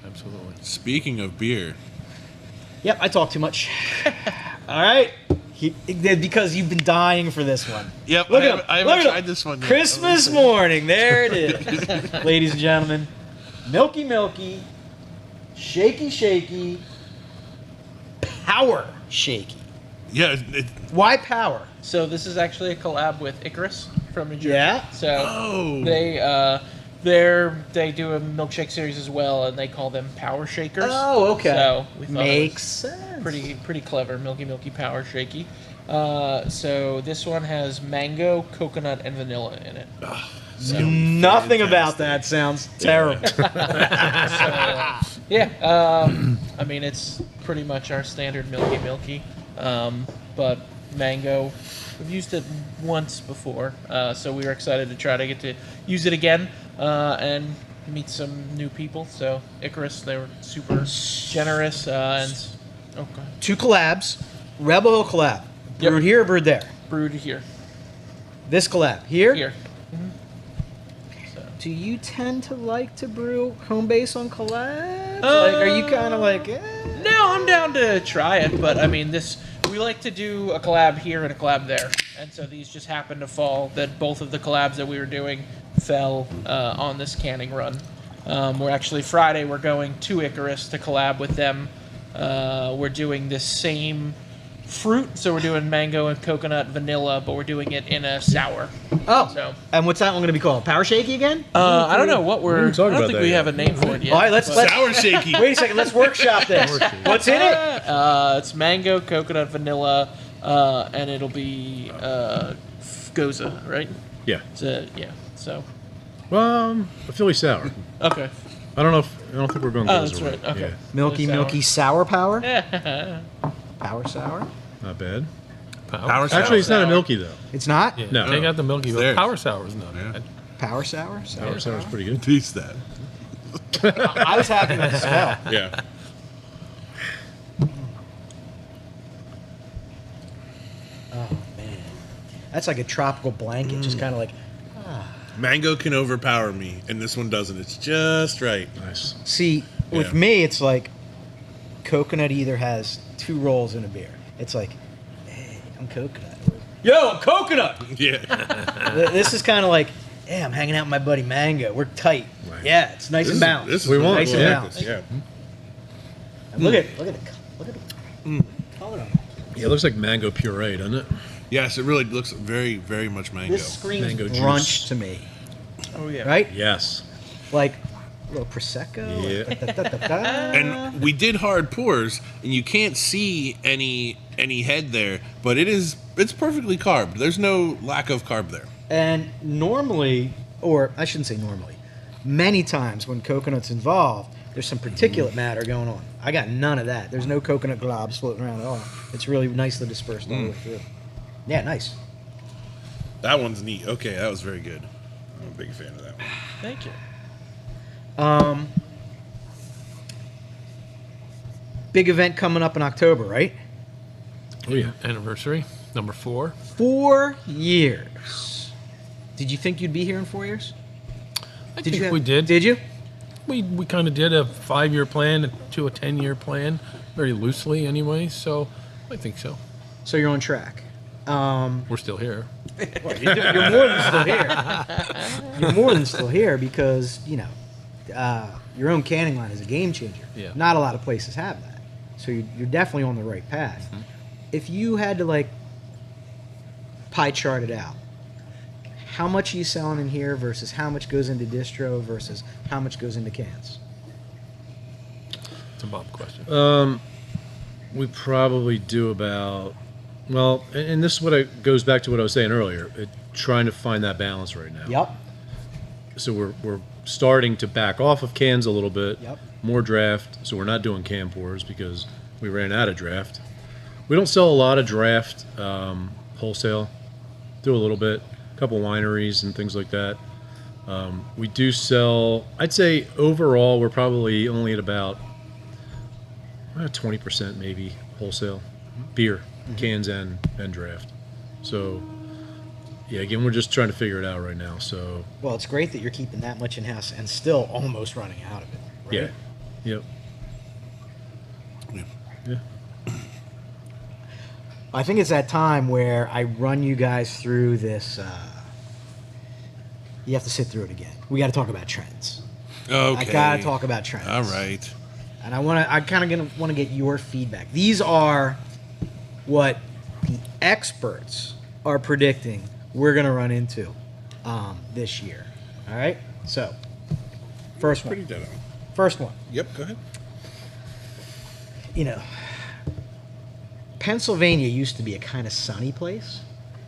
Absolutely. Speaking of beer, Yep, I talk too much. All right. Because you've been dying for this one. Yep, Look I at haven't- him. I haven't Look at tried him. this one yet. Christmas morning. There it is. Ladies and gentlemen, milky, milky, shaky, shaky, power shaky. yeah, Why power? So this is actually a collab with Icarus from New Jersey. Yeah? So Oh. they do a milkshake series as well, and they call them Power Shakers. Oh, okay. So we thought Makes it was sense. pretty clever. Milky Power Shaky. So this one has mango, coconut, and vanilla in it. So, Nothing about that sounds terrible. I mean, it's pretty much our standard milky, but mango. We've used it once before, so we were excited to try to get to use it again and meet some new people. So Icarus, they were super generous and Two collabs. Rebel Hill collab. Yep. Brewed here or brewed there? brewed here. This collab. Here? Here. Do you tend to like to brew home base on collabs? Like, are you kind of like, No, I'm down to try it, but I mean, we like to do a collab here and a collab there, and so these just happened to fall. That both of the collabs that we were doing fell on this canning run. We're actually Friday. We're going to Icarus to collab with them. We're doing this same fruit, so we're doing mango and coconut vanilla, but we're doing it in a sour. Oh. So And what's that one going to be called? Power shaky again? I don't know what We didn't I talk don't about think that we yet. have a name for it yet. All right, let's sour shaky. wait a second. Let's workshop this. What's in it? It's mango, coconut, vanilla, and it'll be Goza, right? Yeah. So A Philly sour. okay. I don't think we're going. Oh, Goza that's right. route. Okay. Yeah, Milky, Sour. milky, sour power? Yeah. Power sour? not bad. Power sour. Actually, it's not a sour. milky though. It's not? Yeah, No. take out the milky. Theirs. Power sour is not Yeah. bad. Power sour? Sour sour's pretty good. Taste that. I was happy with the smell. Yeah. Oh, man. That's like a tropical blanket, just kind of like, Mango can overpower me, and this one doesn't. It's just right. Nice. see, with Yeah. me, it's like coconut either has two rolls in a beer. It's like, hey, I'm coconut. Yo, I'm coconut! Yeah. This is kind of like, hey, I'm hanging out with my buddy Mango. We're tight. Right. Yeah, it's nice and balanced. This is We want- nice and yeah. balanced. Yeah. And look at the color on it. Yeah, it looks like mango puree, doesn't it? Yes, it really looks very, very much mango. This screams Mango brunch juice. to me, Oh yeah. right? Yes. Like a little prosecco. Yeah. Like da-da-da-da-da. And we did hard pours, and you can't see any head there, but it's perfectly carved. There's no lack of carb there. And normally, or I shouldn't say normally, many times when coconut's involved, there's some particulate matter going on. I got none of that. There's no coconut globs floating around at all. It's really nicely dispersed all the way through. Yeah, nice. That one's neat. Okay, that was very good. I'm a big fan of that one. Thank you. Big event coming up in October, right? Oh yeah. Anniversary number 4. 4 years. Did you think you'd be here in 4 years? I Did think you? we did. Did you? We kind of did a 5-year plan to a 10-year plan, very loosely anyway. So I think so. So you're on track. We're still here. You're more than still here. You're more than still here because, you know, your own canning line is a game changer. Yeah. Not a lot of places have that. So you're definitely on the right path. If you had to, like, pie chart it out, how much are you selling in here versus how much goes into distro versus how much goes into cans? It's a Bob question. We probably do about, well, and this is what goes back to what I was saying earlier, trying to find that balance right now. Yep. So we're starting to back off of cans a little bit, Yep. more draft, so we're not doing can pours because we ran out of draft. We don't sell a lot of draft wholesale, do a little bit, a couple wineries and things like that. We do sell, I'd say overall we're probably only at about 20% maybe wholesale, beer, cans and draft. So yeah, again, we're just trying to figure it out right now. So Well, it's great that you're keeping that much in-house and still almost running out of it, right? yeah, Yep. Yeah. Yeah. I think it's that time where I run you guys through this. You have to sit through it again. We got to talk about trends. Okay. I got to talk about trends. All right. And I kind of want to get your feedback. These are what the experts are predicting we're going to run into this year. All right? So, first Pretty one. dead on. First one. Yep. Go ahead. You know, Pennsylvania used to be a kind of sunny place.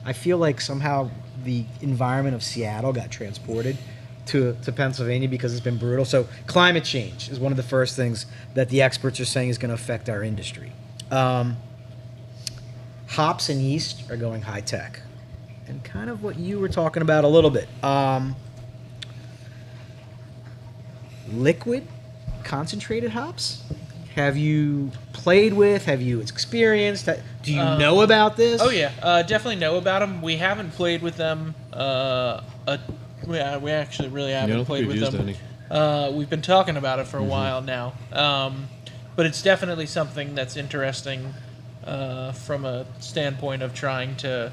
I feel like somehow the environment of Seattle got transported to Pennsylvania because it's been brutal. So climate change is one of the first things that the experts are saying is going to affect our industry. Hops and yeast are going high tech, and kind of what you were talking about a little bit. Liquid concentrated hops. Have you played with? Have you experienced? Do you know about this? Oh yeah, definitely know about them. We haven't played with them. We actually really I haven't don't played think we've with used them. any. We've been talking about it for a while now, but it's definitely something that's interesting from a standpoint of trying to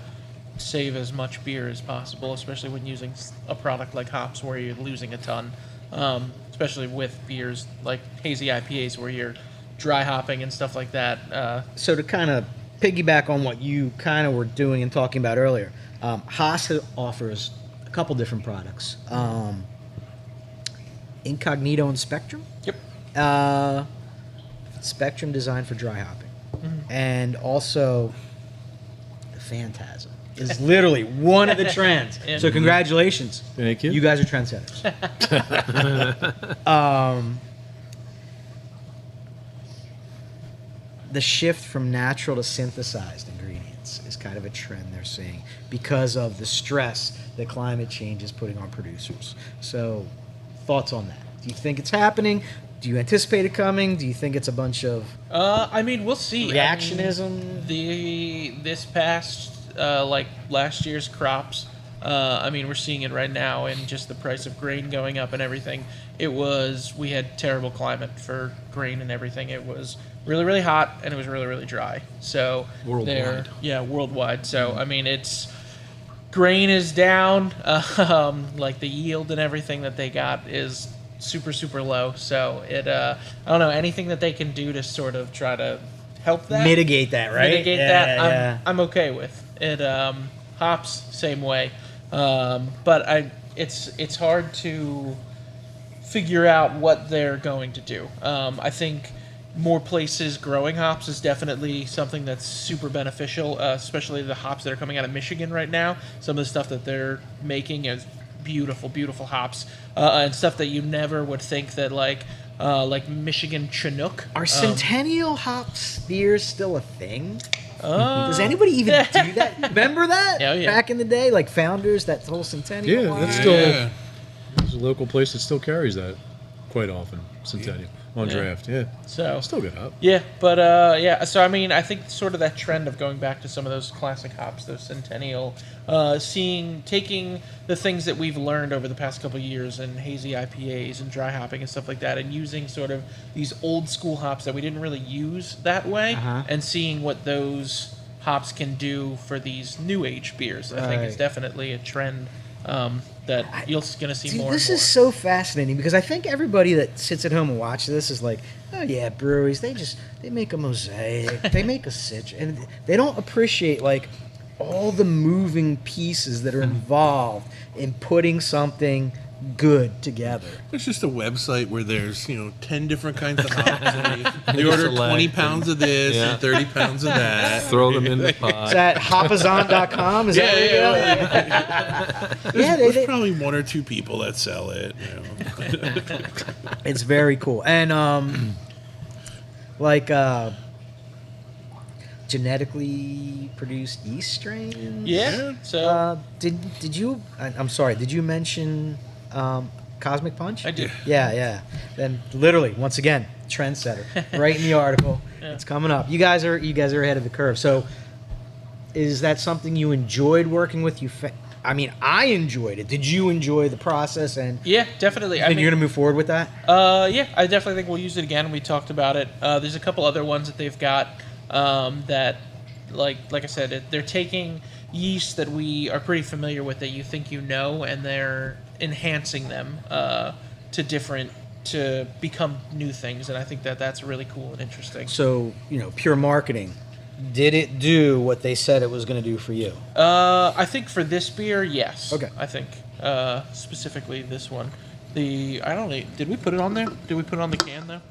save as much beer as possible, especially when using a product like hops where you're losing a ton, especially with beers like hazy IPAs where you're dry hopping and stuff like that. So to kind of piggyback on what you kind of were doing and talking about earlier, Haas offers a couple different products. Incognito and Spectrum. Yep. Spectrum designed for dry hopping. And also the Phantasm is literally one of the trends. Yeah. So congratulations. Thank you. You guys are trendsetters. The shift from natural to synthesized ingredients is kind of a trend they're seeing because of the stress that climate change is putting on producers. So, thoughts on that? Do you think it's happening? Do you anticipate it coming? Do you think it's a bunch of I mean, we'll see. reactionism? This past like last year's crops, I mean, we're seeing it right now in just the price of grain going up and everything. We had terrible climate for grain and everything. It was really, really hot and it was really, really dry. So Worldwide. worldwide. So I mean, grain is down. Like the yield and everything that they got is super, super low. So I don't know, anything that they can do to sort of try to help that, Mitigate that, right? mitigate Yeah, that. yeah. I'm okay with it. Hops same way, but it's hard to figure out what they're going to do. I think more places growing hops is definitely something that's super beneficial, especially the hops that are coming out of Michigan right now. Some of the stuff that they're making is beautiful, beautiful hops, and stuff that you never would think that like Michigan Chinook. Are Centennial hops beers still a thing? Does anybody even do that? Remember that? Yeah, yeah. Back in the day, like Founders, that whole Centennial Yeah, line? that's still there's a local place that still carries that quite often. Centennial on Yeah. draft. Yeah, So still good hop. yeah, but yeah. So I mean, I think sort of that trend of going back to some of those classic hops, those Centennial, taking the things that we've learned over the past couple of years in hazy IPAs and dry hopping and stuff like that, and using sort of these old school hops that we didn't really use that way, and seeing what those hops can do for these new age beers. I think is Right. definitely a trend that you're going to see Dude, more. this and is more. so fascinating because I think everybody that sits at home and watches this is like, oh yeah, breweries, they make a mosaic, they make a citra, and they don't appreciate like all the moving pieces that are involved in putting something good together. It's just a website where there's 10 different kinds of hops. And they order select 20 pounds of this Yeah. and 30 pounds of that. Throw them in the Is pot. that hopazon.com? Is that where you go? Yeah, There's probably one or two people that sell it. it's very cool. And like genetically produced yeast strains. Yeah. So Did you? I'm sorry. Did you mention Cosmic Punch? I did. Yeah. Then literally, once again, trendsetter. Right in the article. Yeah. It's coming up. You guys are ahead of the curve. So, is that something you enjoyed working with? I mean, I enjoyed it. Did you enjoy the process? And Yeah, definitely. I think you're gonna move forward with that. Yeah, I definitely think we'll use it again. We talked about it. There's a couple other ones that they've got that, like I said, they're taking yeast that we are pretty familiar with that you think you know, and they're enhancing them to become new things. And I think that that's really cool and interesting. So, pure marketing. Did it do what they said it was going to do for you? I think for this beer, yes. Okay. I think specifically this one. I don't know. Did we put it on there? Did we put it on the can though?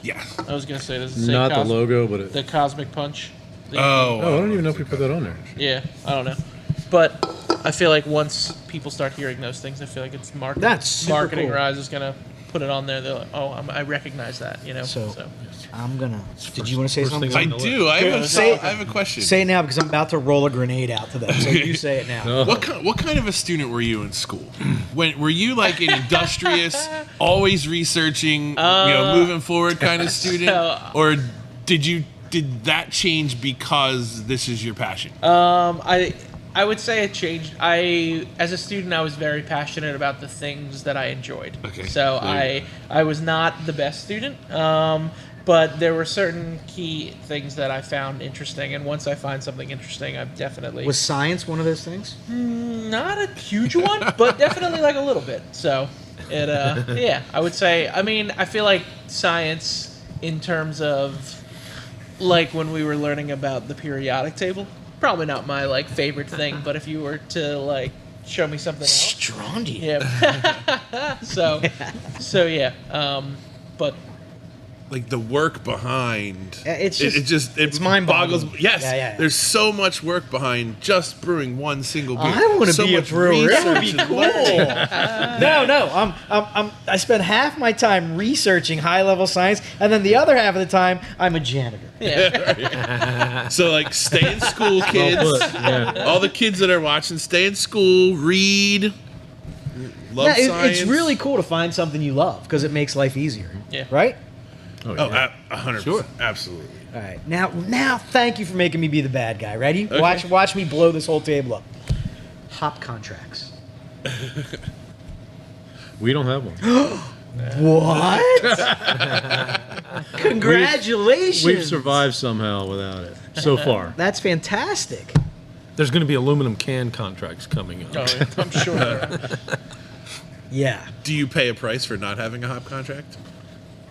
Yes. I was gonna say, does it say Not the logo, but the Cosmic Punch? Oh, I don't even know if we put that on there. Yeah, I don't know, but I feel like once people start hearing those things, I feel like it's marketing. That's super marketing. cool. Rise is gonna put it on there. They're like, oh, I recognize that. So I'm gonna. Did you want to say first something? thing I do. I have a question. Say it now because I'm about to roll a grenade out to them. So you say it now. Oh. What kind of a student were you in school? Were you like an industrious, always researching, moving forward kind of student, or did that change because this is your passion? I would say it changed. As a student, I was very passionate about the things that I enjoyed. Okay. So I was not the best student, but there were certain key things that I found interesting. And once I find something interesting, I've definitely... Was science one of those things? Not a huge one, but definitely like a little bit. So, yeah, I would say, I feel like science in terms of, like when we were learning about the periodic table, probably not my favorite thing, but if you were to show me something else. Strontium. Yeah. So yeah. But Like the work behind It's it's mind-boggling. boggles. Yes, Yeah. there's so much work behind just brewing one single beer. I want to so be a much brewer. That would be research and cool. learning. No. I spend half my time researching high-level science, and then the other half of the time I'm a janitor. yeah. So stay in school, kids. Well put, yeah. All the kids that are watching, stay in school, read, love Yeah, science. it's really cool to find something you love because it makes life easier. Yeah. Right? Oh, Oh, yeah. 100%. Sure. Absolutely. All right. Now, thank you for making me be the bad guy. Ready? Okay. Watch me blow this whole table up. Hop contracts. We don't have one. What? Congratulations. We've survived somehow without it so far. That's fantastic. There's going to be aluminum can contracts coming up. Oh, yeah, I'm sure. there are. Yeah. Do you pay a price for not having a hop contract?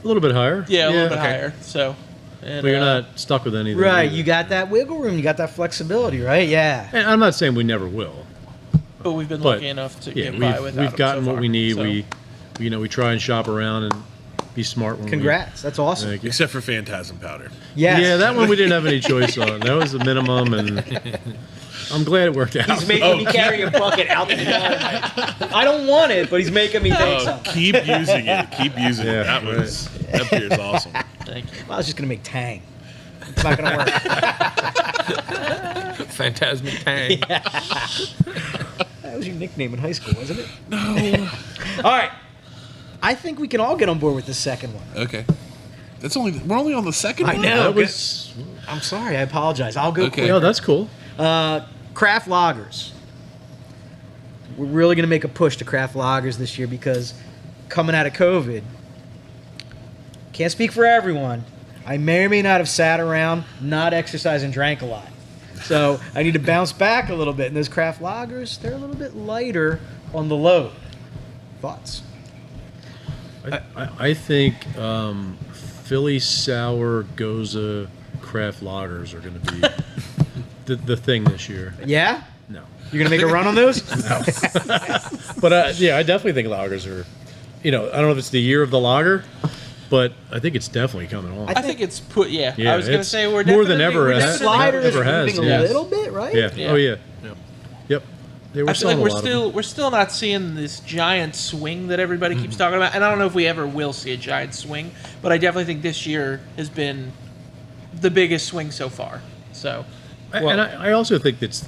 A little bit higher. Yeah, a little bit okay. higher. So. And, But you're not stuck with anything. Right. either. You got that wiggle room. You got that flexibility, right? Yeah. And I'm not saying we never will. But we've been But lucky enough to yeah, get by without we've them gotten so what far. we need. So, We try and shop around and be smart. When Congrats. That's We, awesome. Thank you. Except for Phantasm powder. Yes. Yeah, that one we didn't have any choice on. That was the minimum, and I'm glad it worked out. He's making me carry a bucket out the door. I don't want it, but he's making me take some. Keep using it. Keep using Yeah, it. That beer is awesome. Thank you. I was just gonna make Tang. It's not gonna work. Phantasmic Tang. That was your nickname in high school, wasn't it? No. All right. I think we can all get on board with the second one. Okay. We're only on the second I one? know. That was. I'm sorry. I apologize. I'll go Okay. quick. No, that's cool. Craft lagers. We're really going to make a push to craft lagers this year because coming out of COVID, can't speak for everyone. I may or may not have sat around, not exercised, and drank a lot. So I need to bounce back a little bit. And those craft lagers, they're a little bit lighter on the load. Thoughts? I think Philly Sour Goza craft lagers are going to be the thing this year. Yeah? No. You're going to make a run on those? But yeah, I definitely think lagers are, I don't know if it's the year of the lager, but I think it's definitely coming on. I think it's put. Yeah, Yeah, I was gonna it's say we're more than definitely- ever we're has. The definitely- slider is Ever has, moving yeah. a little bit, right? yeah. Yeah. Oh, yeah. Yep. Yep. They were I feel like selling a lot of them. we're still not seeing this giant swing that everybody keeps talking about, and I don't know if we ever will see a giant swing, but I definitely think this year has been the biggest swing so far. So, And I also think that's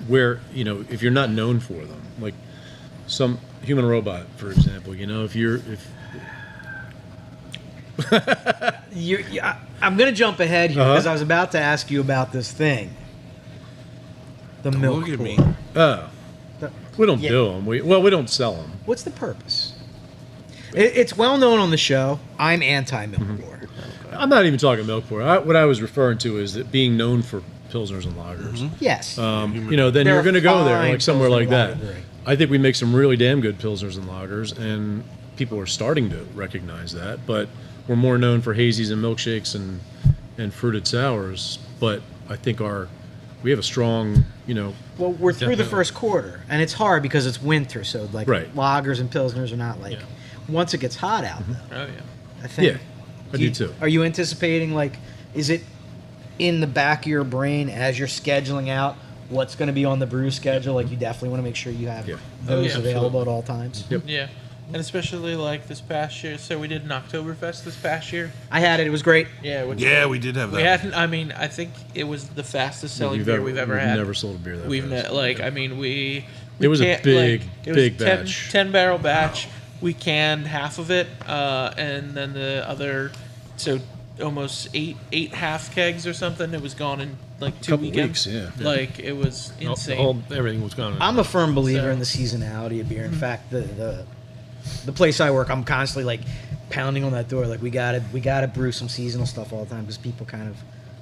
where, if you're not known for them, like some human robot, for example, if I'm going to jump ahead here Uh-huh. because I was about to ask you about this thing. The milk Look at pour. me. oh, We don't Yeah. do them. We don't sell them. What's the purpose? It's well known on the show. I'm anti-milk pour. I'm not even talking milk pour. What I was referring to is that being known for pilsners and lagers. Yes. Then They're you're going to go there, fine like somewhere like Pilsner that. lager brewery. I think we make some really damn good pilsners and lagers, and people are starting to recognize that. But we're more known for hazies and milkshakes and fruited sours. But I think we have a strong, Well, we're through the Definitely. first quarter, and it's hard because it's winter, so like Right. lagers and pilsners are not like. Yeah. Once it gets hot out, though, Oh yeah. I think. Yeah, I do too. Are you anticipating is it in the back of your brain as you're scheduling out what's going to be on the brew schedule? Like you definitely want to make sure you have Yeah. those yeah, available at all times. Yep. Yeah. And especially like this past year. So we did an Oktoberfest this past year. I had it; it was great. Yeah. Which Yeah, we did have We that. hadn't. I mean, I think it was the fastest selling beer we've ever had. Never sold a beer that We've fast. I mean, we It was a can't- big, it was big 10 batch. 10 barrel batch. We canned half of it, and then the other, so almost eight half kegs or something. It was gone in like 2 Couple weekends. weeks, yeah. Like it was The insane. whole, everything was gone. I'm a firm believer So- in the seasonality of beer. In fact, the place I work, I'm constantly like pounding on that door. Like we gotta brew some seasonal stuff all the time because people kind of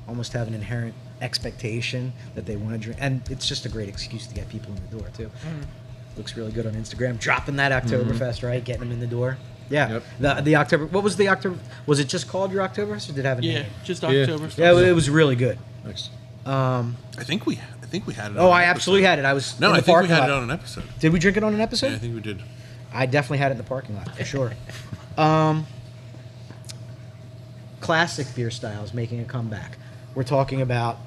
almost have an inherent expectation that they want to drink, and it's just a great excuse to get people in the door too. Looks really good on Instagram. Dropping that Oktoberfest, right? Getting them in the door. Yeah. Yep. The October. What was the October? Was it just called your Oktoberfest, or did it have a Yeah, name? just Yeah. October. Yeah, it was really good. Thanks. I think we had it. Oh, on I an absolutely episode. had it. I was No, in I the think we parking had lot. it on an episode. Did we drink it on an episode? Yeah, I think we did. I definitely had it in the parking lot for sure. Classic beer styles making a comeback. We're talking about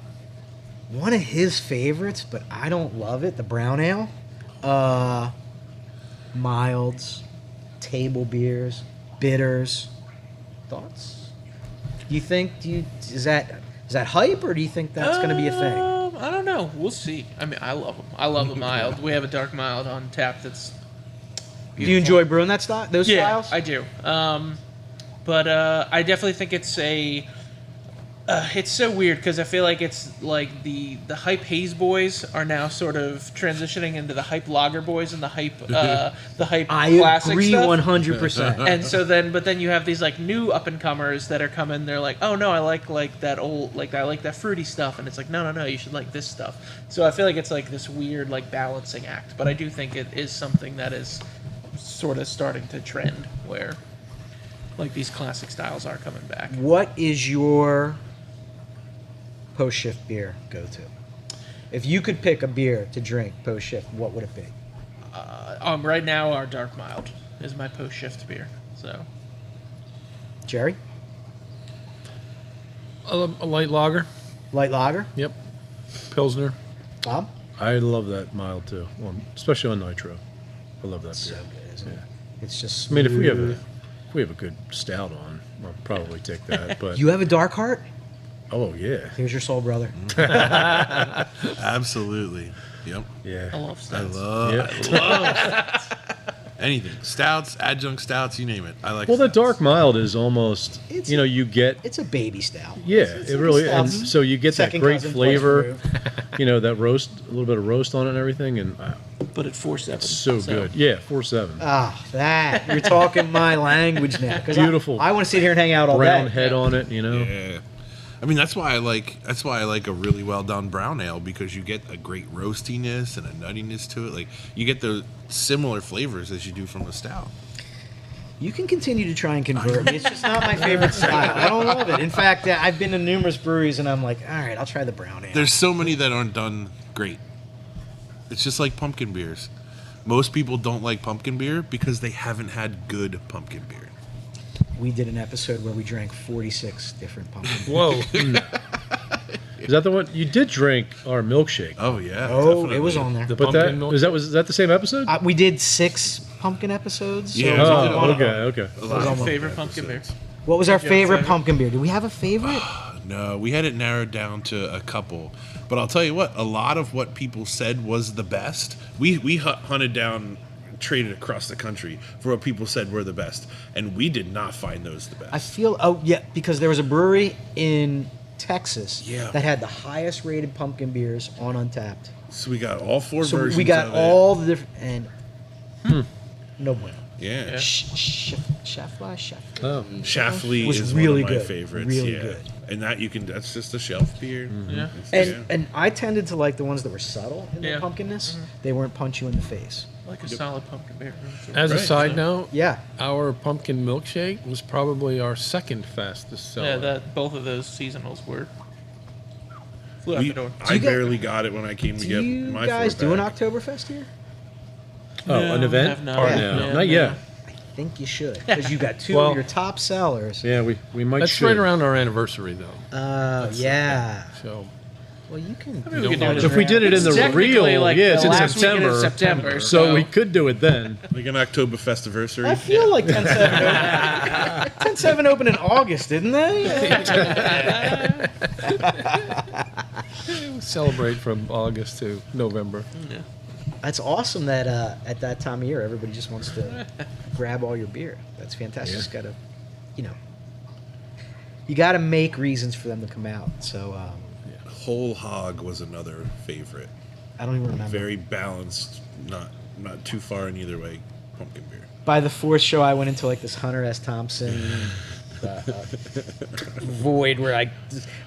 one of his favorites, but I don't love it. The brown ale, milds, table beers, bitters. Thoughts? Is that hype, or do you think that's going to be a thing? I don't know. We'll see. I mean, I love them. I love a mild. We have a dark mild on tap that's. Do you enjoy brewing that style? Those Yeah, styles? I do. But I definitely think it's a. It's so weird because I feel like it's like the hype haze boys are now sort of transitioning into the hype lager boys and the hype I classic agree stuff. 100%. And so but then you have these like new up and comers that are coming. They're like, oh no, I like that old, like I like that fruity stuff, and it's like, no, you should like this stuff. So I feel like it's like this weird like balancing act. But I do think it is something that is sort of starting to trend where like these classic styles are coming back. What is your post-shift beer go-to? If you could pick a beer to drink post-shift, what would it be? Right now, our dark mild is my post shift beer. So Jerry? A light lager. Light lager? Yep. Pilsner. Bob? I love that mild too, especially on nitro. I love that So beer. good, isn't it? Yeah. It's just I mean, if we smooth. have a good stout on, I'll probably take that. But You have a dark heart? oh yeah, Here's your soul brother. Absolutely. Yep. yeah. I love I stouts. love, Yeah. I love anything. Stouts, adjunct stouts, you name it. I like Well, the stouts. dark mild is almost, It's you get, It's a baby stout. yeah, It's it like a really, stout. and so you get that Second great cousin, flavor, twice that roast, a little bit of roast on it and everything, and But at 4.7. it's so good. Yeah, 4.7. Ah, that. You're talking my language now. 'Cause Beautiful. I want to sit here and hang out all Brown day. head on it, Yeah. I mean, that's why I like a really well done brown ale, because you get a great roastiness and a nuttiness to it. Like you get the similar flavors as you do from a stout. You can continue to try and convert me. It's just not my favorite style. I don't love it. In fact, I've been to numerous breweries, and I'm like, all right, I'll try the brown ale. There's so many that aren't done great. It's just like pumpkin beers. Most people don't like pumpkin beer because they haven't had good pumpkin beer. We did an episode where we drank 46 different pumpkin beers. Whoa. Is that the one you did drink? Our milkshake. Oh yeah. Oh, definitely. it was on there. The But pumpkin milk. was that the same episode? We did 6 pumpkin episodes. So Yeah. it was on Oh, one of okay, them. okay. A lot of Favorite pumpkin beer? episodes. What was our Did you have a favorite favorite? pumpkin beer? Do we have a favorite? No, we had it narrowed down to a couple. But I'll tell you what, a lot of what people said was the best. We hunted down, traded across the country for what people said were the best, and we did not find those the best. I feel, because there was a brewery in Texas Yeah. that had the highest rated pumpkin beers on Untapped. So we got all four So versions. we got of it. all the different and no bueno. Yeah. Chef. Oh, Shaftly Was is really one of my good. favorites. Really yeah. good. And that's just a shelf beer. Yeah. And I tended to like the ones that were subtle in their Yeah. pumpkinness. They weren't punch you in the face. Like a solid pumpkin beer. As a Right. side note, Yeah. our pumpkin milkshake was probably our second fastest seller. Yeah, that both of those seasonals were flew out the door. I you got- barely got it when I came to Do get you my guys do an four-pack. Oktoberfest here? oh, an No, event? have not. Or Yeah. no, Yeah, not yet. I think you should because you got two Well- of your top sellers. Yeah, we might. That's should. right around our anniversary, though. Yeah. So Well, you can. Maybe we could do it If we did it in the technically real, like yeah, it's the in last weekend of September. September, So we could do it then. Like an Oktoberfest anniversary. I feel like 10-7 10-7 opened in August, didn't they? we celebrate from August to November. That's awesome that at that time of year everybody just wants to grab all your beer. That's fantastic. Just gotta, you gotta make reasons for them to come out. So Whole Hog was another favorite. I don't even remember. Very balanced, not too far in either way. Pumpkin beer. By the fourth show, I went into like this Hunter S. Thompson void where I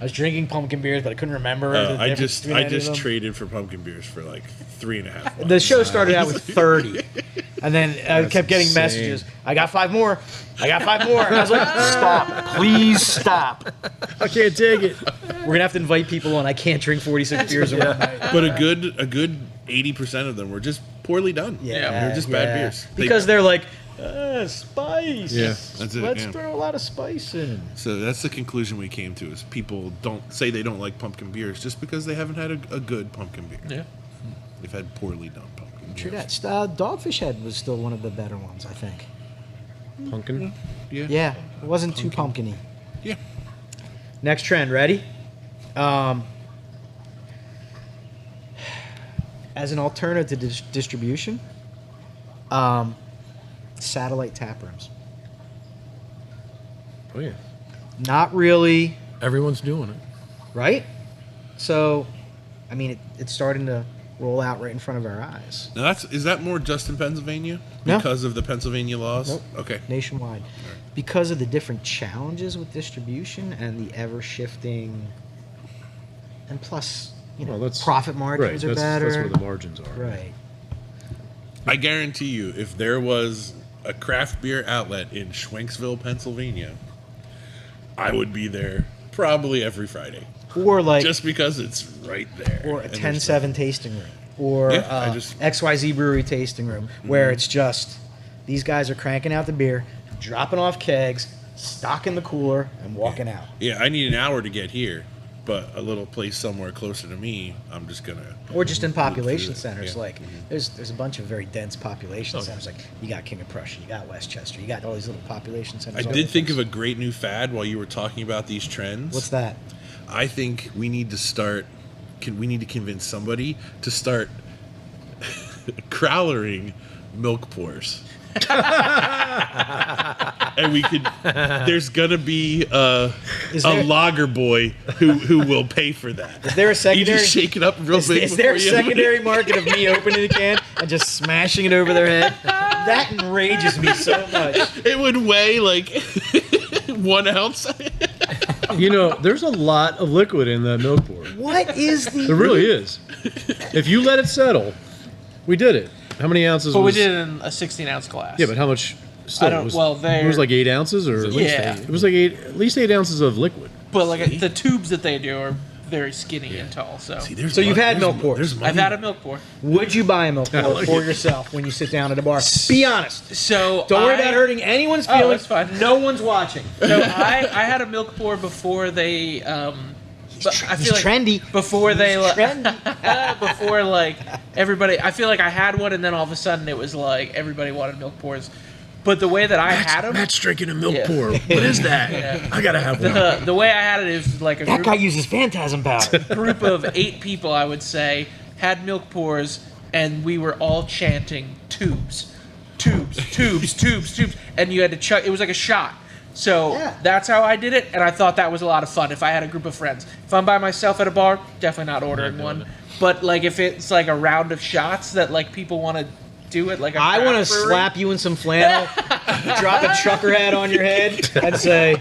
was drinking pumpkin beers, but I couldn't remember. the I difference just between any of them. traded for pumpkin beers for like 3.5 months. The show started out with 30, and then I That's kept getting insane. messages. I got 5 more. And I was like, stop, please stop. I can't take it. We're gonna have to invite people on. I can't drink 46 beers in one night. But a good 80% of them were just poorly done. They're just bad beers. Because they're like, spice. Yeah. That's it, Let's yeah. throw a lot of spice in. So that's the conclusion we came to: is people don't say they don't like pumpkin beers just because they haven't had a good pumpkin beer. Yeah. They've had poorly done pumpkin True beers. that. Dogfish Head was still one of the better ones, I think. Pumpkin. Yeah. Yeah, it wasn't too pumpkin-y. Yeah. Next trend, ready? As an alternative to distribution, satellite tap rooms. Oh yeah. Not really, Everyone's doing it. right? So, I mean, it's starting to roll out right in front of our eyes, Now is that more just in Pennsylvania No. because of the Pennsylvania laws? Nope. Okay. nationwide, because of the different challenges with distribution and the ever-shifting, and plus, Well, that's profit right. margins are That's better. where the margins are. Right. I guarantee you, if there was a craft beer outlet in Schwenksville, Pennsylvania, I would be there probably every Friday, Or like, just because it's right there. or a And 10-7 tasting room, or Yeah, I just- XYZ brewery tasting room, where it's just these guys are cranking out the beer, dropping off kegs, stocking the cooler, and walking out. Yeah, I need an hour to get here, but a little place somewhere closer to me, I'm just gonna. Or just in population through it, centers, yeah. like there's a bunch of very dense population centers. Like you got King of Prussia, you got Westchester, you got all these little population I centers. all did over think the of a great new fad while you were talking about these trends. place. What's that? I think we need to start. We need to convince somebody to start crowlering milk pours. And we could. There's gonna be Is a there- lager boy who will pay for that. Is there a You secondary? just shake it up real big. Is there a before you- secondary market of me opening the can and just smashing it over their head? That enrages me so much. It would weigh like 1 ounce. There's a lot of liquid in that milk pour. What is There the? really is. If you let it settle, we did it. How many ounces? But we was, did it in a 16-ounce glass. Yeah, but how much? Still, I don't- it was, well, it was like 8 ounces, or Yeah. it was like at least 8 ounces of liquid. But like the tubes that they do are very skinny and tall. So There's So you've had there's milk pours. there's money. I've had a milk pour. Would you buy a milk pour like for it. yourself when you sit down at a bar? Be honest. So Don't worry about hurting anyone's Oh, feelings. that's fine. No one's watching. So I had a milk pour before they. But I He's feel like trendy. before they Trendy. before like everybody. I feel like I had one, and then all of a sudden it was like everybody wanted milk pours. But the way that I had them, Matt's drinking a milk Yeah. pour. What is that? Yeah. I gotta have one. the way I had it is like a That group, guy uses phantasm powder. group of 8 people, I would say, had milk pours, and we were all chanting tubes, tubes, tubes, tubes, tubes, and you had to chug. It was like a shot. So Yeah. that's how I did it, and I thought that was a lot of fun if I had a group of friends. If I'm by myself at a bar, definitely not ordering doing one. it. But like if it's like a round of shots that like people want to do it like a I want to craft brewery. slap you in some flannel, drop a trucker hat on your head, and say,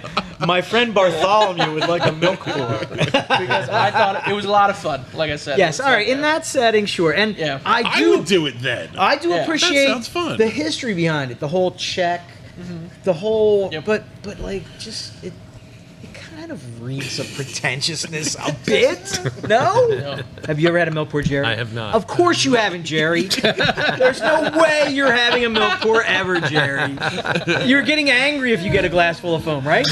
"My friend Bartholomew would like a milk pour." Because I thought it was a lot of fun. Like I said. Yes, It was all right. like, In that setting, sure. And Yeah. I I do would do it then. I do Yeah. appreciate That sounds fun. the history behind it, the whole check, the whole. Yep. But like just it kind of reeks of pretentiousness a bit. No? No. Have you ever had a milk pour, Jerry? I have not. Of course you haven't, Jerry. There's no way you're having a milk pour ever, Jerry. You're getting angry if you get a glass full of foam, right?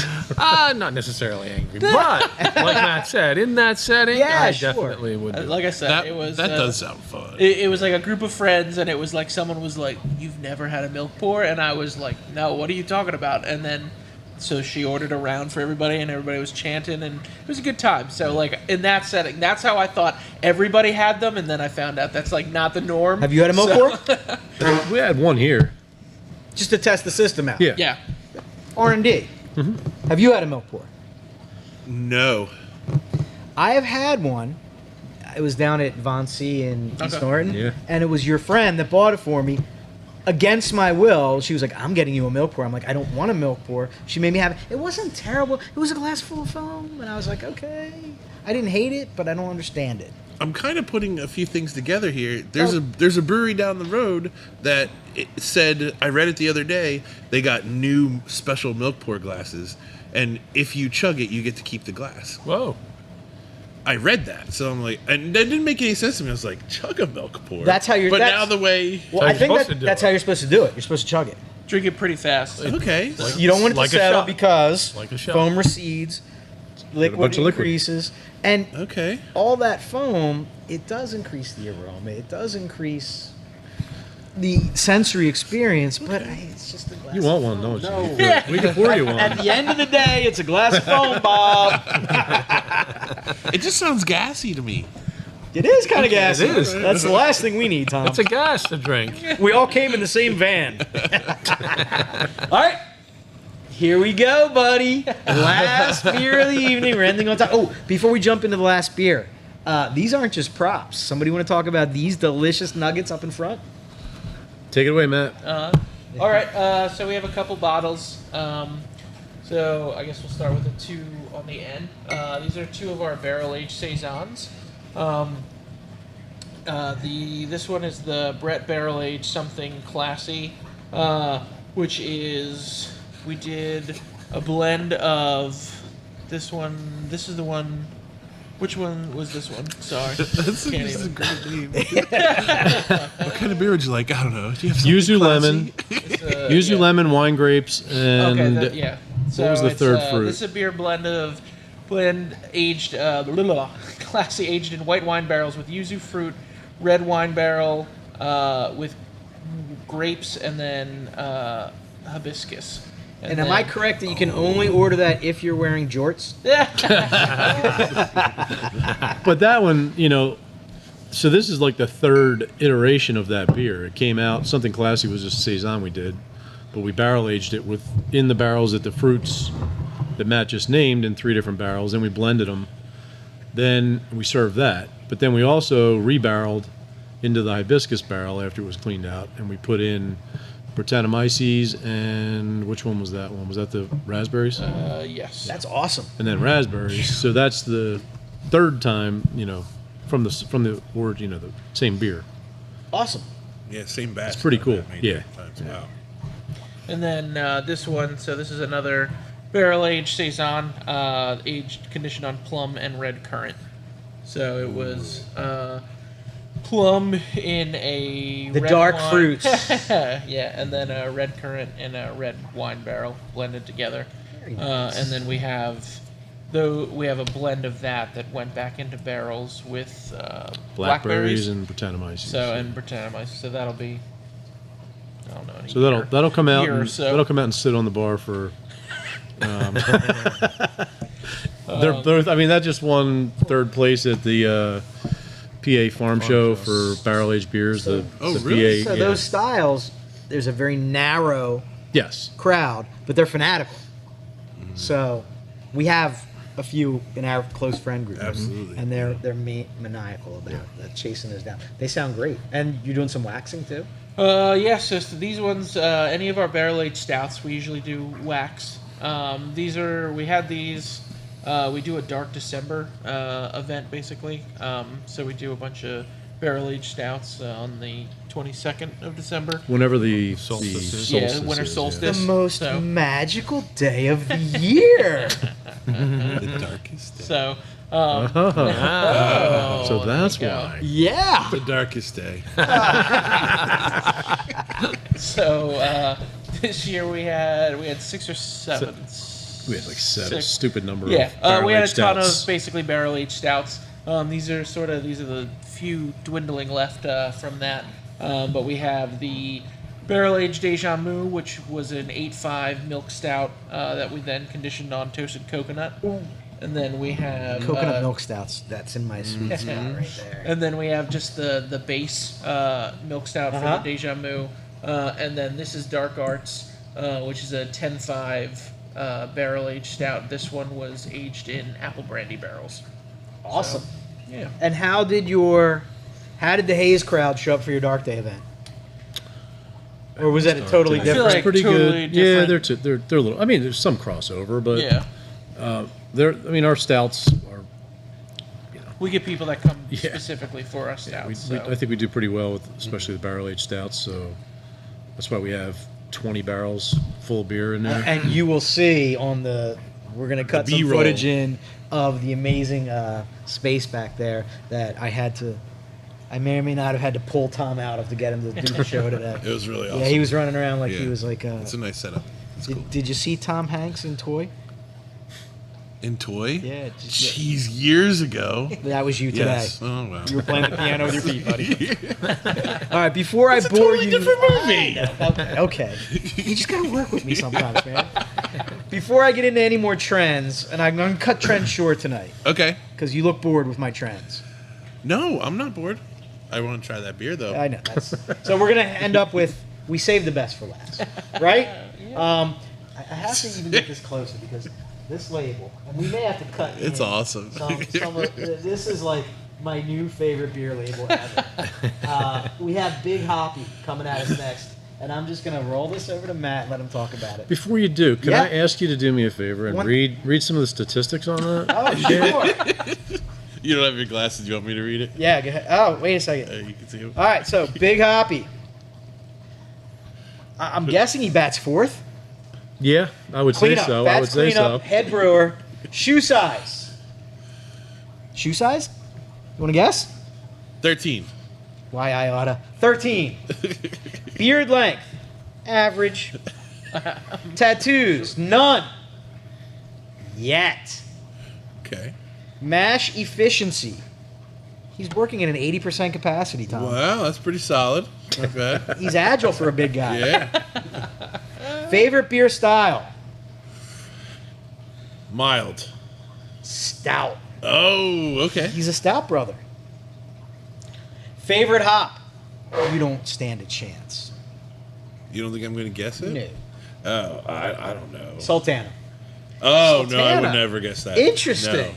Not necessarily angry, but like Matt said, in that setting, Yeah, I sure. definitely would do it. Like I said, That, it was that does sound fun. It was like a group of friends, and it was like someone was like, "You've never had a milk pour," and I was like, "No, what are you talking about?" And then, so she ordered a round for everybody, and everybody was chanting, and it was a good time. So like in that setting, that's how I thought everybody had them, and then I found out that's like not the norm. Have you had a milk pour? We had one here. Just to test the system out. Yeah. Yeah. R&D. Have you had a milk pour? No. I have had one. It was down at Von C in East Okay. Norton. Yeah. And it was your friend that bought it for me. Against my will, she was like, "I'm getting you a milk pour." I'm like, "I don't want a milk pour." She made me have it. It wasn't terrible. It was a glass full of foam. And I was like, okay. I didn't hate it, but I don't understand it. I'm kind of putting a few things together here. There's a brewery down the road that it said, I read it the other day, they got new special milk pour glasses, and if you chug it, you get to keep the glass. Whoa. I read that, so I'm like, and that didn't make any sense to me. I was like, chug a milk pour. That's how you're- But that's- now the way, Well, how I you're think supposed to do that's it. how you're supposed to do it. You're supposed to chug it. Drink it pretty fast. okay, You don't want it Like to a settle shot. because Like a shot. foam recedes, liquid bunch of liquid. increases, and okay. all that foam, it does increase the aroma. It does increase the sensory experience, but it's just a glass You want of one, foam. don't you? No. We can pour you At one. the end of the day, it's a glass of foam, Bob. It just sounds gassy to me. It is kind of gassy. It is. That's the last thing we need, Tom. It's a gas to drink. We all came in the same van. All right. Here we go, buddy. Last beer of the evening. We're ending on time. Oh, before we jump into the last beer, these aren't just props. Somebody want to talk about these delicious nuggets up in front? Take it away, Matt. All right, so we have a couple bottles. So I guess we'll start with the two on the end. These are two of our barrel-aged saisons. This one is the Brett barrel-aged something classy, which is we did a blend of this one. This is the one. Which one was this one? Sorry, This Can't is a even. great name. What kind of beer would you like? I don't know. Do you have something Yuzu classy? lemon, yuzu yeah. lemon, wine grapes, and Okay, yeah. So was the it's, third fruit? This is a beer blend aged, classy aged in white wine barrels with yuzu fruit, red wine barrel with grapes, and then hibiscus. And am I correct that you can only order that if you're wearing jorts? But that one, so this is like the third iteration of that beer. It came out, something classy was just a saison we did, but we barrel aged it in the barrels that the fruits that Matt just named in 3 different barrels, and we blended them. Then we served that, but then we also rebarreled into the hibiscus barrel after it was cleaned out, and we put in Brettanomyces, and which one was that one? Was that the raspberries? Yes. That's awesome. And then raspberries. So that's the third time, from the origin, the same beer. Awesome. Yeah, same batch. It's pretty that cool. I've made Yeah. times. Wow. And then this one, so this is another barrel-aged saison, conditioned on plum and red currant. So it was plum in a The red dark wine. fruits. Yeah, and then a red currant in a red wine barrel blended together. And then we have a blend of that went back into barrels with Blackberries and Brettanomyces. So and Brettanomyces. So that'll be, I don't know. in a So year. that'll come out. Year or And, so. That'll come out and sit on the bar for. I mean, that just won third place at the PA Farm Show for barrel aged beers. The really? So PA. those styles, there's a very narrow Yes. crowd, but they're fanatical. So we have a few in our close friend group. Absolutely. And they're maniacal about chasing those down. They sound great. And you're doing some waxing too? So these ones, any of our barrel-aged stouts, we usually do wax. We had these, we do a Dark December event, basically. So we do a bunch of barrel-aged stouts on the 22nd of December. Whenever the Solstice is. solstice Winter is, solstice. The most So- magical day of the year. The darkest day. So, So that's there you go. why. Yeah. The darkest day. So this year we had 6 or 7. We had like seven Six. stupid number. Yeah, of we had a barrel-aged ton stouts. of basically barrel-aged stouts. These are the few dwindling left from that. But we have the barrel-aged Deja Mu, which was an 8.5 milk stout that we then conditioned on toasted coconut. And then we have Coconut milk stouts. That's in my sweet spot right there. And then we have just the base milk stout for the Deja Mu. And then this is Dark Arts, which is a 10.5 barrel-aged stout. This one was aged in apple brandy barrels. Awesome. Yeah. And how did the Hayes crowd show up for your Dark Day event? Or was that a totally Day. I feel different? like Pretty totally good. Yeah, different. they're a little. I mean, there's some crossover, but Yeah. our stouts are. We get people that come Yeah. specifically for our stouts. I think we do pretty well with, especially the barrel-aged stouts. So that's why we have 20 barrels full of beer in there. And you will see we're going to cut The some B-roll. footage in of the amazing space back there that I may or may not have had to pull Tom out of to get him to do the show today. It was really awesome. Yeah, he was running around like he Yeah. was like. It's a nice setup. It's cool. Did you see Tom Hanks in Toy? In Toy? Yeah, Jeez, years ago. that was you today. Yes. Oh, wow. You were playing the piano with your feet, buddy. All right, before I bore you. different movie. Okay. You just gotta work with me sometimes, man. Before I get into any more trends, and I'm gonna cut trends short tonight, Okay. because you look bored with my trends. No, I'm not bored. I want to try that beer, though. I know. So we're gonna end up with we saved the best for last, right? I have to even get this closer because this label, and we may have to cut. It's in awesome. This is like my new favorite beer label ever. We have Big Hoppy coming at us next, and I'm just gonna roll this over to Matt and let him talk about it. Before you do, can Yeah. I ask you to do me a favor and One- read some of the statistics on that? Oh, sure. You don't have your glasses. You want me to read it? Yeah. Go ahead. Oh, wait a second. You can see it. All right, so Big Hoppy. I'm guessing he bats fourth. Yeah, I would say Cleanup. so. I Bats would say so. cleanup. Head brewer. Shoe size. Shoe size? You want to guess? 13. Why I oughta. 13. Beard length. Average. Tattoos. None. Yet. Okay. Mash efficiency. He's working at an 80% capacity, Tom. Wow, that's pretty solid. Not bad. He's agile for a big guy. Yeah. Favorite beer style? Mild. Stout. Oh, okay. He's a stout brother. Favorite hop? You don't stand a chance. You don't think I'm going to guess it? No. Oh, I don't know. Sultana. Oh, no, I would Sultana. never guess that. Interesting.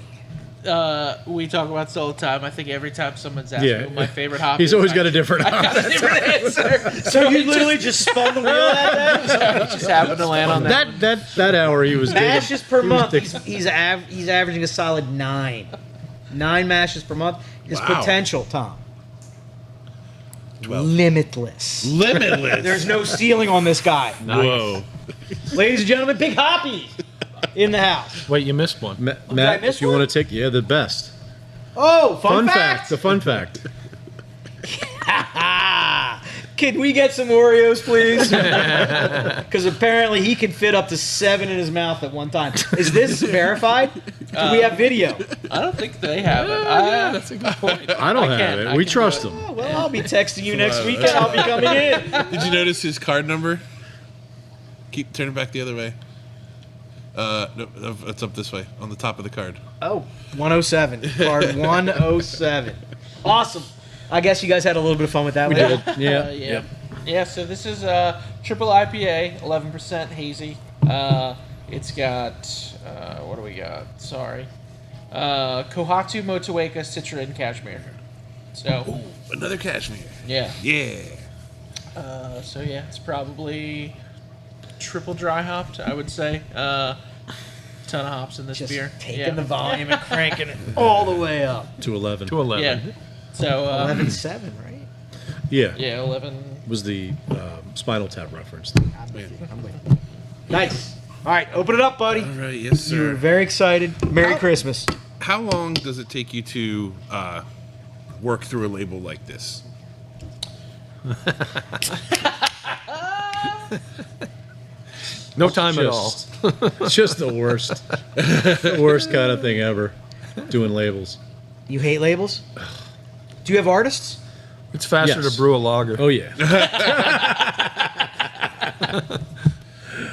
We talk about this all the time. I think every time someone's asked Yeah. me what my favorite hop He's is, always I- got a different I got a different answer. So you literally just spun the wheel that day? Just happened to land on that. That hour he was digging. Mashes per he was month. digging- He's averaging a solid 9. 9 mashes per month. His Wow. potential, Tom. 12. Limitless. Limitless. There's no ceiling on this guy. Whoa. Ladies and gentlemen, Big Hoppy in the house. Wait, you missed one. Matt, I miss if you one? want to take, the best. Oh, fun fact. The fun fact. Can we get some Oreos, please? Because apparently he can fit up to 7 in his mouth at one time. Is this verified? Do we have video? I don't think they have it. That's a good point. I don't I have can't- it. I We can trust do him. Oh, well, I'll be texting you next weekend. I'll be coming in. Did you notice his card number? Keep turning back the other way. No, it's up this way on the top of the card. Oh, 107. Card 107. Awesome. I guess you guys had a little bit of fun with that We one. did. Yeah. Yeah. Yeah, so this is triple IPA, 11% hazy. It's got what do we got? Sorry, Kohatu, Motueka, Citra, and Cashmere. So Ooh, another cashmere. yeah. Yeah. So yeah, it's probably triple dry hopped, I would say. Ton of hops in this Just beer. taking the volume and cranking it all the way up. To 11. To 11. Yeah. So 11.7, right? Yeah. yeah, 11. Was the Spinal Tap reference. I'm with you. I'm with you. Nice. All right, open it up, buddy. All right. Yes, You're sir. very excited. Merry Christmas. How long does it take you to work through a label like this? No time at all. It's just the worst. The worst kind of thing ever. Doing labels. You hate labels? Do you have artists? It's faster Yes. to brew a lager. Oh, yeah.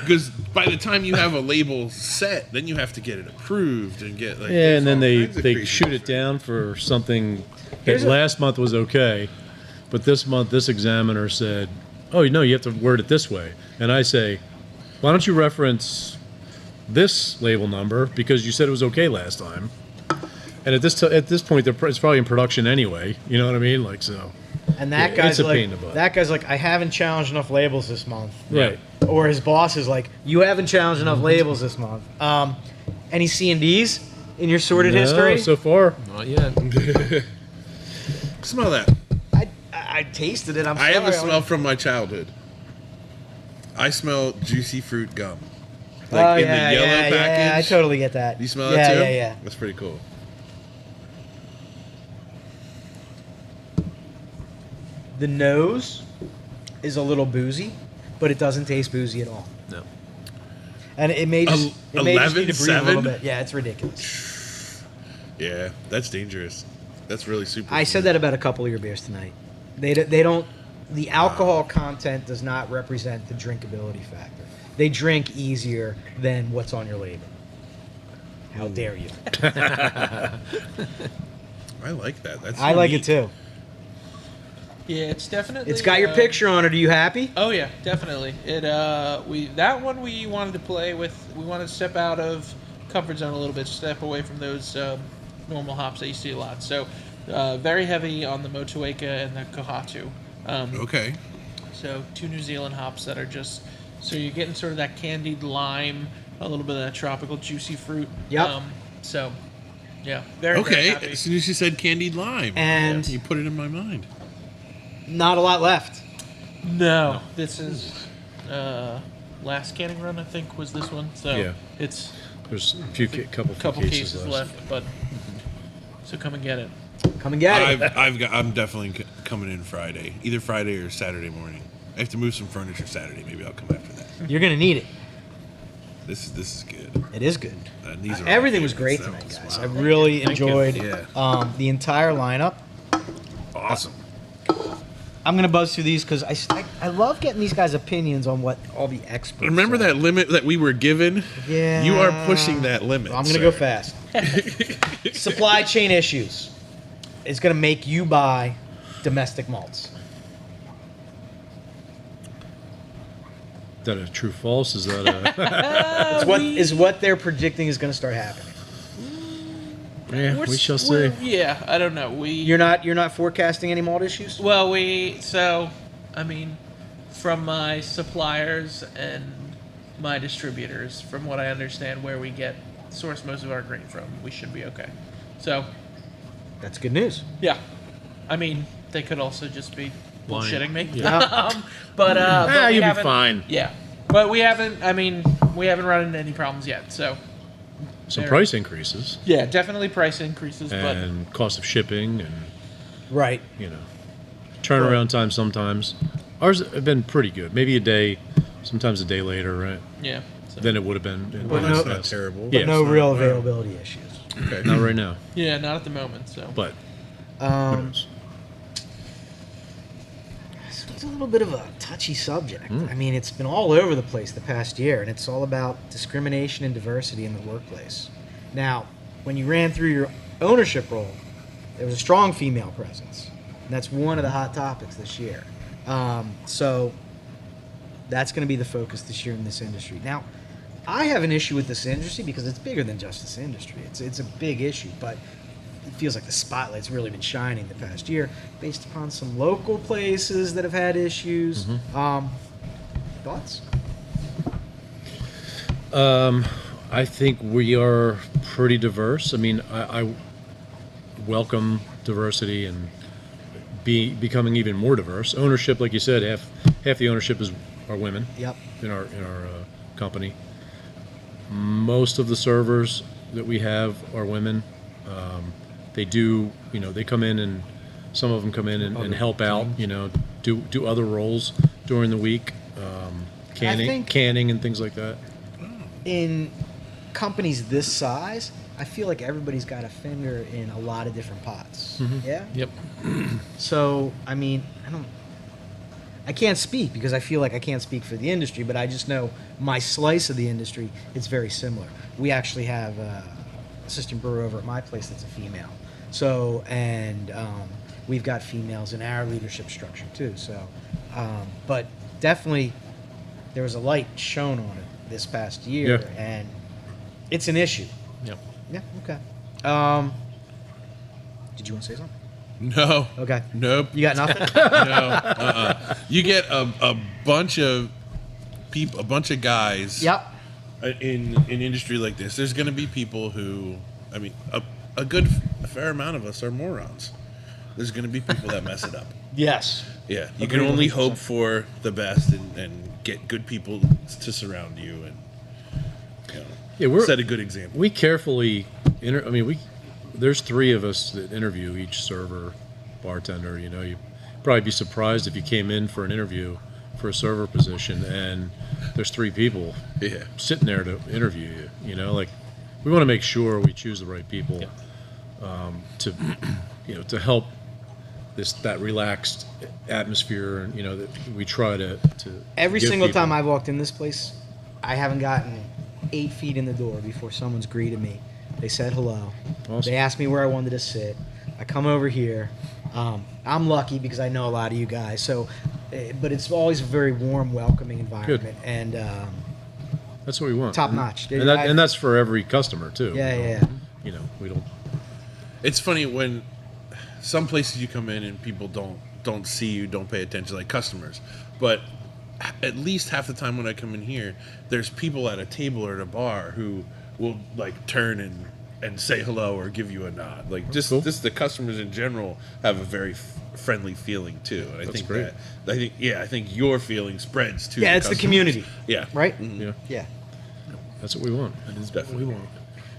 Because by the time you have a label set, then you have to get it approved and get like. Yeah, and then there's all kinds of they crazy shoot it stuff. down for something that Here's a- last month was okay, but this month this examiner said, "Oh, no, you have to word it this way." And I say, "Why don't you reference this label number because you said it was okay last time?" And at this point, it's probably in production anyway. You know what I mean? Like so. And that Yeah, guy's it's a like, pain in the butt. that guy's like, I haven't challenged enough labels this month. Right. Or his boss is like, you haven't challenged enough labels this month. Any C&Ds in your sorted No, history? so far. Not yet. Smell that. I tasted it. I'm I sorry. have a smell from my childhood. I smell juicy fruit gum. Like in the yellow yeah, package. I totally get that. You smell yeah, that too? Yeah, yeah. That's pretty cool. The nose is a little boozy, but it doesn't taste boozy at all. No. And it may just, it may just need to breathe a little 11.7? bit. Yeah, it's ridiculous. Yeah, that's dangerous. That's really super. I said that about a couple of your beers tonight. They don't. The alcohol content does not represent the drinkability factor. They drink easier than what's on your label. How dare you? I like that. That's I like it unique. too. Yeah, it's definitely. It's got your picture on it. Are you happy? Oh yeah, definitely. It that one we wanted to play with. We wanted to step out of comfort zone a little bit, step away from those normal hops that you see a lot. So very heavy on the Motueka and the Kohatu. Okay. So 2 New Zealand hops that are just so you're getting sort of that candied lime, a little bit of that tropical juicy fruit. Yep. So yeah, very very Okay. happy. As soon as you said candied lime, And you put it in my mind. not a lot left. No, this is last canning run. I think was this one. So Yeah. it's There's a few couple cases left, but so come and get it. Come and get it. I'm definitely coming in Friday, either Friday or Saturday morning. I have to move some furniture Saturday. Maybe I'll come after that. You're gonna need it. This is good. It is good. And these are Everything my was great favorites. tonight, That guys. was- I really Thank you. enjoyed Yeah. the entire lineup. Awesome. I'm gonna buzz through these because I love getting these guys' opinions on what all the experts. Remember say. that limit that we were given? Yeah. You are pushing that limit. I'm gonna sir. go fast. Supply chain issues is gonna make you buy domestic malts. Is that a true false? Is that a It's what they're predicting is gonna start happening. yeah? We shall see. Yeah, I don't know. You're not forecasting any malt issues. Well, I mean, from my suppliers and my distributors, from what I understand, where we source most of our grain from, we should be okay. So, That's good news. yeah, I mean, they could also just be Lying. bullshitting me. Yeah. but we you'll be haven't- fine. Yeah, but we haven't. I mean, we haven't run into any problems yet. So, Some There. price increases yeah, definitely price increases, and cost of shipping and Right. turnaround time sometimes. Ours have been pretty good. Maybe a day, sometimes a day later, right? but yeah. So. Than it would have been. In Well, the that's past. not terrible. Yeah. No it's not- real availability issues. Okay. Not right now, Yeah, not at the moment. So. but who knows? It's a little bit of a touchy subject. I mean, it's been all over the place the past year, and it's all about discrimination and diversity in the workplace. Now, when you ran through your ownership role, there was a strong female presence, and that's one of the hot topics this year. So that's going to be the focus this year in this industry. Now, I have an issue with this industry because it's bigger than just this industry. It's a big issue, but it feels like the spotlight's really been shining the past year based upon some local places that have had issues. Thoughts? I think we are pretty diverse. I mean, I welcome diversity and becoming even more diverse. Ownership, like you said, half the ownership are women. Yep. In our company. Most of the servers that we have are women. They do, they come in and some of them come in and help out, do other roles during the week, canning and things like that. In companies this size, I feel like everybody's got a finger in a lot of different pots. Yeah? Yep. So, I mean, I can't speak because I feel like I can't speak for the industry, but I just know my slice of the industry, it's very similar. We actually have an assistant brewer over at my place that's a female. So, and we've got females in our leadership structure too. So, but definitely there was a light shown on it this past year, and it's an issue. Yep. Yeah, okay. Did you want to say something? No. Okay. Nope. You got nothing? No. You get a bunch of people, a bunch of guys. Yep. In an industry like this, there's going to be people who, I mean, a fair amount of us are morons. There's going to be people that mess it up. Yes. Yeah. You can only hope for the best and get good people to surround you and set a good example. We carefully, there's 3 of us that interview each server, bartender. You'd probably be surprised if you came in for an interview for a server position and there's 3 people sitting there to interview you. We want to make sure we choose the right people to help that relaxed atmosphere, and that we try to every give single people. time I've walked in this place, I haven't gotten 8 feet in the door before someone's greeted me. They said hello. Awesome. They asked me where I wanted to sit. I come over here. I'm lucky because I know a lot of you guys. So, but it's always a very warm, welcoming environment, and that's what we want. top notch. And that's for every customer too. Yeah. We don't. It's funny when some places you come in and people don't see you, don't pay attention, like customers. But at least half the time when I come in here, there's people at a table or at a bar who will like turn and say hello or give you a nod. Like just the customers in general have a very friendly feeling too. And That's I think great. I think your feeling spreads too. Yeah, it's the community. Yeah. Right? Yeah. Yeah. That's what we want. That is definitely what we want.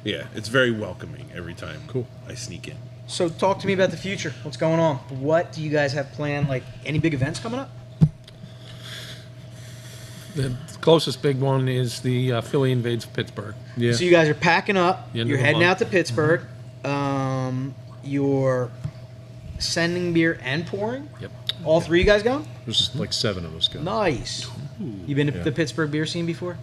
Yeah, it's very welcoming every time I sneak in. So talk to me about the future. What's going on? What do you guys have planned? Like any big events coming up? The closest big one is the Philly invades Pittsburgh. Yeah. So you guys are packing up. The end You're of the heading month. out to Pittsburgh. You're sending beer and pouring. Yep. All 3 of you guys going? There's like 7 of us going. Nice. You been to the Pittsburgh beer scene before?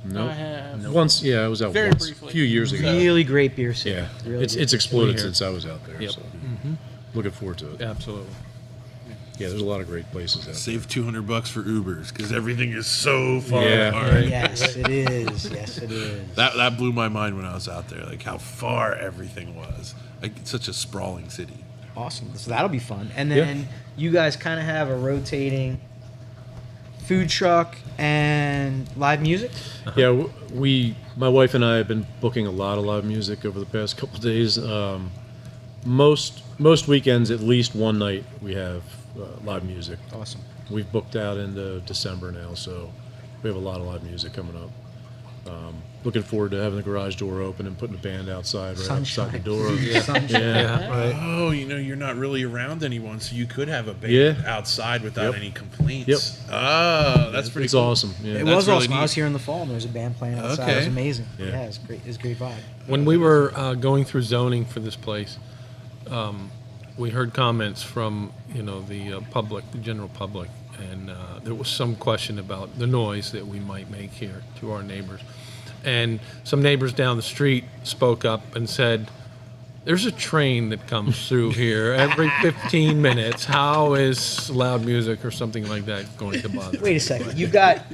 No. I have. Once, I was out Very once, briefly. a few years ago. Really great beer scene. Yeah, Really it's good. exploded Here. since I was out there. Yep. So looking forward to it. Absolutely. Yeah, there's a lot of great places out there. Save $200 for Ubers because everything is so far Yeah. apart. Yes, it is. Yes, it is. That blew my mind when I was out there, like how far everything was. Like it's such a sprawling city. Awesome. So that'll be fun. And then you guys kind of have a rotating food truck and live music. Yeah, my wife and I have been booking a lot of live music over the past couple of days. Most weekends, at least one night, we have live music. Awesome. We've booked out into December now, so we have a lot of live music coming up. Looking forward to having the garage door open and putting the band outside right outside the door. Sunshine. Yeah, right. Oh, you're not really around anyone, so you could have a band outside without any complaints. Yep. Oh, that's pretty It's cool. awesome. Yeah. It That's was really awesome. I neat. was here in the fall and there was a band playing outside. It was Okay. amazing. Yeah. Yeah, it's great. It's a great vibe. When we were going through zoning for this place, we heard comments from the public, the general public, and there was some question about the noise that we might make here to our neighbors. And some neighbors down the street spoke up and said, "There's a train that comes through here every 15 minutes. How is loud music or something like that going to bother?" Wait a second. You've got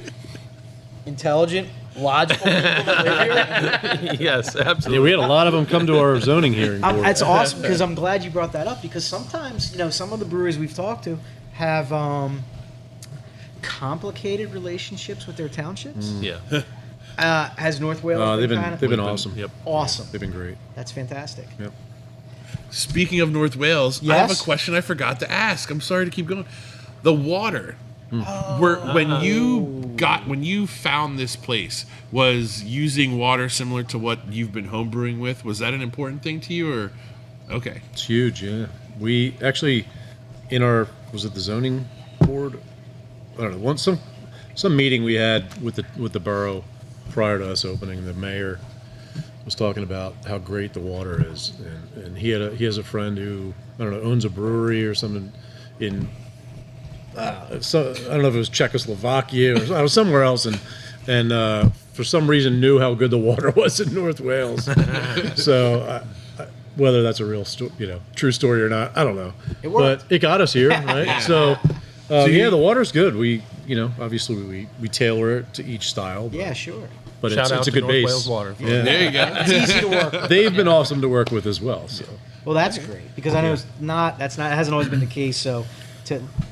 intelligent, logical people that live here. Yes, Yeah, absolutely. we had a lot of them come to our zoning hearing. board. That's awesome because I'm glad you brought that up because sometimes, some of the breweries we've talked to have complicated relationships with their townships. Yeah. Has North Wales they've been been kind of they've been awesome. Yep. awesome? They've been great. That's fantastic. Yep. Speaking of North Wales, I have a Yes? question I forgot to ask. I'm sorry to keep going. The water. Oh. When you found this place, was using water similar to what you've been homebrewing with? Was that an important thing to you, or okay? It's huge. Yeah. We actually was it the zoning board? I don't know. Some meeting we had with the borough prior to us opening. The mayor was talking about how great the water is, and he has a friend who I don't know owns a brewery or something in so I don't know if it was Czechoslovakia or somewhere else, and for some reason knew how good the water was in North Wales. So whether that's a real true story or not, I don't know. It worked. But it got us here, right? So yeah, the water's good. We obviously we tailor it to each style. Yeah, sure. But Shout out it's a to good North base. Wales Water. Yeah. There you go. It's easy to work with. They've been awesome to work with as well. So Well, that's great because I know it hasn't always been the case. So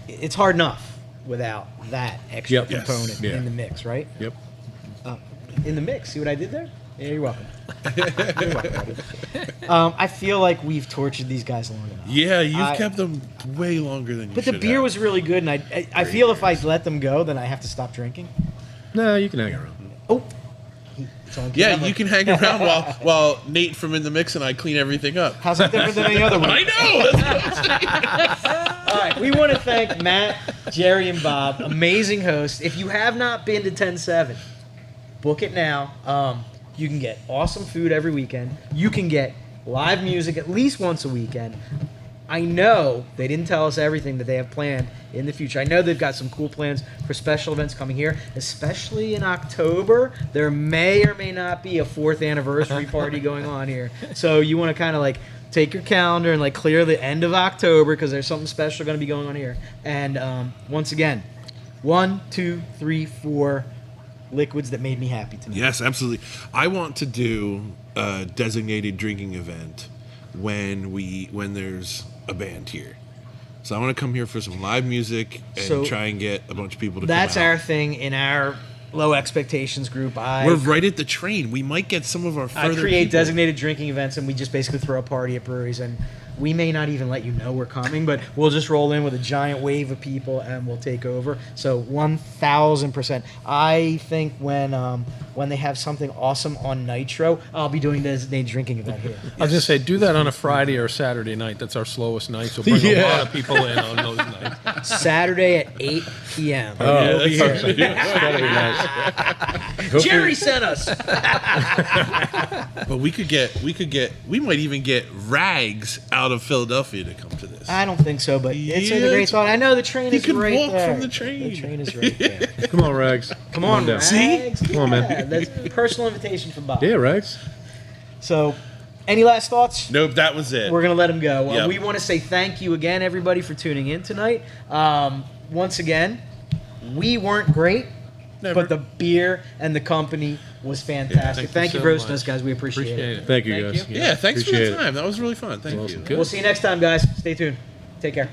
it's hard enough without that extra Yep. Yes. component Yeah. in the mix, right? yep. In the mix. See what I did there? Yeah, you're welcome. You're welcome, buddy. I feel like we've tortured these guys long enough. Yeah, you've I- kept them way longer than you But the should beer have. was really good, and I feel if I let them go, then I have to stop drinking. No, you can hang around. Oh, it's on Yeah, camera. you can hang around while Nate from In the Mix and I clean everything up. How's it different than any other one? I know. That's All right, we want to thank Matt, Jerry, and Bob. Amazing hosts. If you have not been to 10-7, book it now. You can get awesome food every weekend. You can get live music at least once a weekend. I know they didn't tell us everything that they have planned in the future. I know they've got some cool plans for special events coming here, especially in October. There may or may not be a 4th anniversary party going on here. So you want to kind of take your calendar and clear the end of October because there's something special going to be going on here. And once again, 1, 2, 3, 4 liquids that made me happy tonight. Yes, absolutely. I want to do a designated drinking event when there's a band here. So I want to come here for some live music and So try and get a bunch of people to That's come out. our thing in our low expectations group. We're right at the train. We might get some of our I further create people. designated drinking events, and we just basically throw a party at breweries, and we may not even let you know we're coming, but we'll just roll in with a giant wave of people, and we'll take over. So 1,000%. I think when they have something awesome on Nitro, I'll be doing a designated drinking event here. I was going to say, do that on a Friday or Saturday night. That's our slowest night. So bring a Yeah. lot of people in on those nights. Saturday at 8 p.m. Oh, We'll be here. That'd be nice. Jerry sent us. But we might even get Rags out of Philadelphia to come to this. I don't think so, but it's a Yeah, great thought. I know the train he is could right walk there. from the train. The train is right there. Come on, Rags. Come on, down. Rags. See? Come on, man. Yeah, that's a personal invitation from Bob. Yeah, Rags. So, any last thoughts? Nope, that was it. We're going to let him go. Yep. We want to say thank you again, everybody, for tuning in tonight. Once again, we weren't great, Never. but the beer and the company was fantastic. Thank you so for hosting much. us, guys. We appreciate it. Thank you, Thank guys. you. Yeah, thanks for Appreciate the it. time. That was really fun. Thank Awesome. you. Good. We'll see you next time, guys. Stay tuned. Take care.